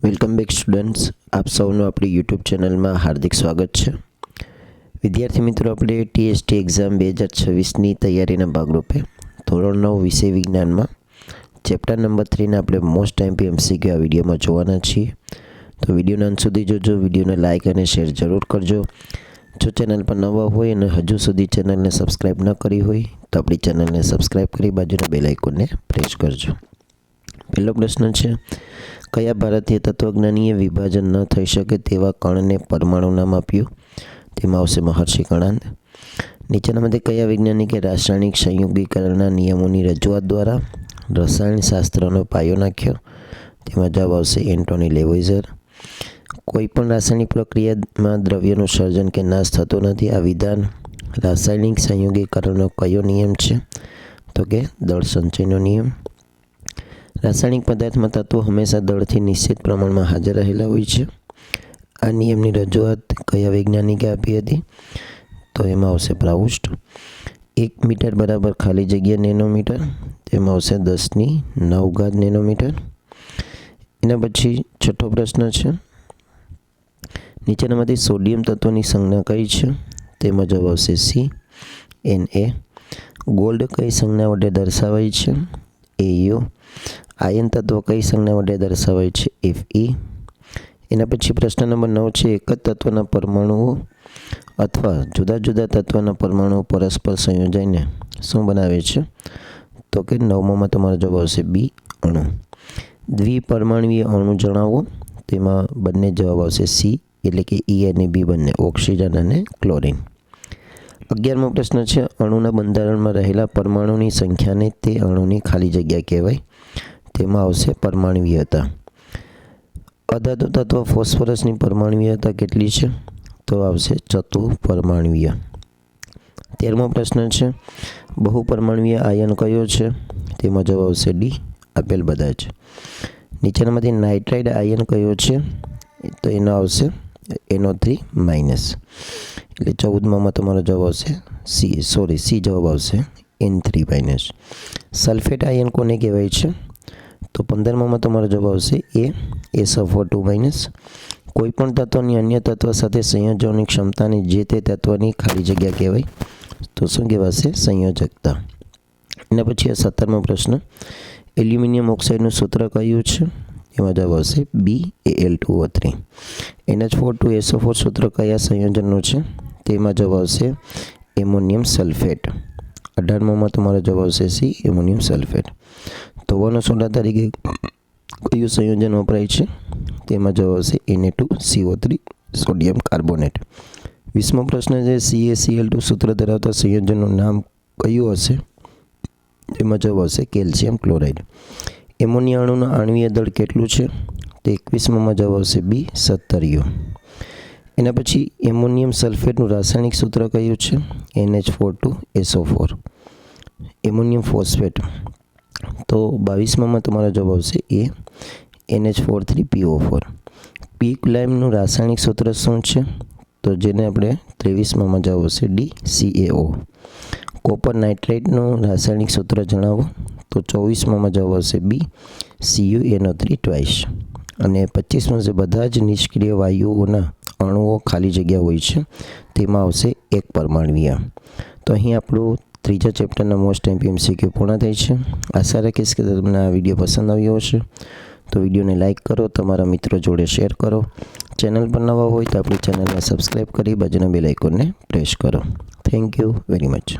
Welcome back students, આપ સૌનું આપણી યુટ્યુબ ચેનલમાં હાર્દિક સ્વાગત છે। વિદ્યાર્થી મિત્રો, આપણે ટીએસટી એક્ઝામ 2026ની તૈયારીના ભાગરૂપે ધોરણ 9 વિષય વિજ્ઞાનમાં ચેપ્ટર નંબર 3ના આપણે મોસ્ટ ટાઈમપી એમસીક્યુ આ વિડીયોમાં જોવાના છીએ। તો વિડીયોના અંત સુધી જોજો, વિડીયોને લાઇક અને શેર જરૂર કરજો। જો ચેનલ પર નવા હોય અને હજુ સુધી ચેનલને સબસ્ક્રાઈબ ન કરી હોય તો આપણી ચેનલને સબસ્ક્રાઈબ કરી બાજુના બેલ આઇકોનને પ્રેસ કરજો। પહેલો પ્રશ્ન છે, કયા ભારતીય તત્વજ્ઞાનીએ વિભાજન ન થઈ શકે તેવા કણને પરમાણુ નામ આપ્યું? તેમાં આવશે મહર્ષિ કણાદ। નીચેનામાંથી કયા વૈજ્ઞાનિકે રાસાયણિક સંયુગીકરણના નિયમોની રજૂઆત દ્વારા રસાયણશાસ્ત્રનો પાયો નાખ્યો? તેમાં જવાબ આવશે એન્ટોની લેવોઇઝર। કોઈપણ રાસાયણિક પ્રક્રિયામાં દ્રવ્યનું સર્જન કે નાશ થતો નથી, આ વિધાન રાસાયણિક સંયુગીકરણનો કયો નિયમ છે? તો કે દળ સંચયનો નિયમ। રાસાયણિક પદાર્થમાં તત્વો હંમેશા દળથી નિશ્ચિત પ્રમાણમાં હાજર રહેલા હોય છે। આ નિયમની રજૂઆત કયા વૈજ્ઞાનિકે આપી હતી? તો એમાં આવશે પ્રાઉસ્ટ। 1 મીટર બરાબર ખાલી જગ્યા નેનોમીટર, તેમાં આવશે 10⁹ નેનોમીટર। એના પછી છઠ્ઠો પ્રશ્ન છે, નીચેનામાંથી સોડિયમ તત્વની સંજ્ઞા કઈ છે? તેમાં જવાબ આવશે Na। ગોલ્ડ કઈ સંજ્ઞા વડે દર્શાવાય છે? Au। આયન તત્વ કઈ સંજ્ઞા વડે દર્શાવાય છે? Fe। એના પછી પ્રશ્ન નંબર 9 છે, એક જ તત્વના પરમાણુઓ અથવા જુદા જુદા તત્વના પરમાણુઓ પરસ્પર સંયોજાઈને શું બનાવે છે? તો કે 9માં તમારો જવાબ આવશે B, અણુ। દ્વિપરમાણુય અણુ જણાવો? તેમાં બંને જવાબ આવશે C, એટલે કે E અને B બંને, ઓક્સિજન અને ક્લોરિન। 11મો પ્રશ્ન છે, અણુના બંધારણમાં રહેલા પરમાણુની સંખ્યાને તે અણુની ખાલી જગ્યા કહેવાય? તેમાં આવશે પરમાણુયતા। અધાતુ તત્વ ફોસ્ફરસની પરમાણુયતા કેટલી છે? તો આવશે ચતુપરમાણુય। 13મો પ્રશ્ન છે, બહુપરમાણુય આયન કયો છે? તેમાં જવાબ આવશે D, આપેલ બધા જ। નીચેનામાંથી નાઇટ્રાઇડ આયન કયો છે? તો એનો આવશે NO3-, એટલે 14માં તમારો જવાબ આવશે C જવાબ આવશે N3-। સલ્ફેટ આયન કોને કહેવાય છે? તો 15માં તમારો જવાબ આવશે SO4-। કોઈપણ તત્વની અન્ય તત્વ સાથે સંયોજનની ક્ષમતાને જે તે તત્વની ખાલી જગ્યા કહેવાય? તો શું કહેવાશે? સંયોજકતા। એના પછી 17મો પ્રશ્ન, એલ્યુમિનિયમ ઓક્સાઇડનું સૂત્ર કયું છે? એમાં જવાબ આવશે BaL2O3। NH4 સૂત્ર કયા સંયોજનનું છે? તેમાં જવાબ આવશે એમોનિયમ સલ્ફેટ। 18માં તમારો જવાબ આવશે C, એમોનિયમ સલ્ફેટ। તો વન સોડા તરીકે કયું સંયોજન વપરાય છે? તેમાં જવાબ આવશે Na2CO3, સોડિયમ કાર્બોનેટ। 20મો પ્રશ્ન છે, CaCl2 સૂત્ર ધરાવતા સંયોજનનું નામ કયું હશે? તેમાં જવાબ આવશે કેલ્શિયમ ક્લોરાઇડ। એમોનિયા અણુનું આણ્વીય દળ કેટલું છે? તો 21માં જવાબ આવશે B, 17U। એના પછી એમોનિયમ સલ્ફેટનું રાસાયણિક સૂત્ર કયું છે? NH4 ammonium phosphate. તો 22માં તમારો જવાબ આવશે A, NH4 ક્વિકલાઇમનું રાસાયણિક સૂત્ર શું છે? તો જેને આપણે 23માં જવાબ આવશે D, CaO। કોપર નાઇટ્રેટનું રાસાયણિક સૂત્ર જણાવો? તો 24માં જવાબ આવશે B, CuNO3 અને 25માં જે બધા જ નિષ્ક્રિય વાયુઓના અણુઓ ખાલી જગ્યા હોય છે તેમાં આવશે એક પરમાણુય। તો અહીં આપણું ત્રીજા ચેપ્ટરના મોસ્ટ ટાઈમપી એમસીક્યુ પૂર્ણ થાય છે। આશા રાખીશ કે તમને આ વિડીયો પસંદ આવ્યો હશે। તો વિડીયોને લાઇક કરો, તમારા મિત્રો જોડે શેર કરો। ચેનલ પર નવા હોય તો આપણી ચેનલને સબસ્ક્રાઈબ કરી બાજુના બેલ આઇકોનને પ્રેસ કરો। Thank you very much.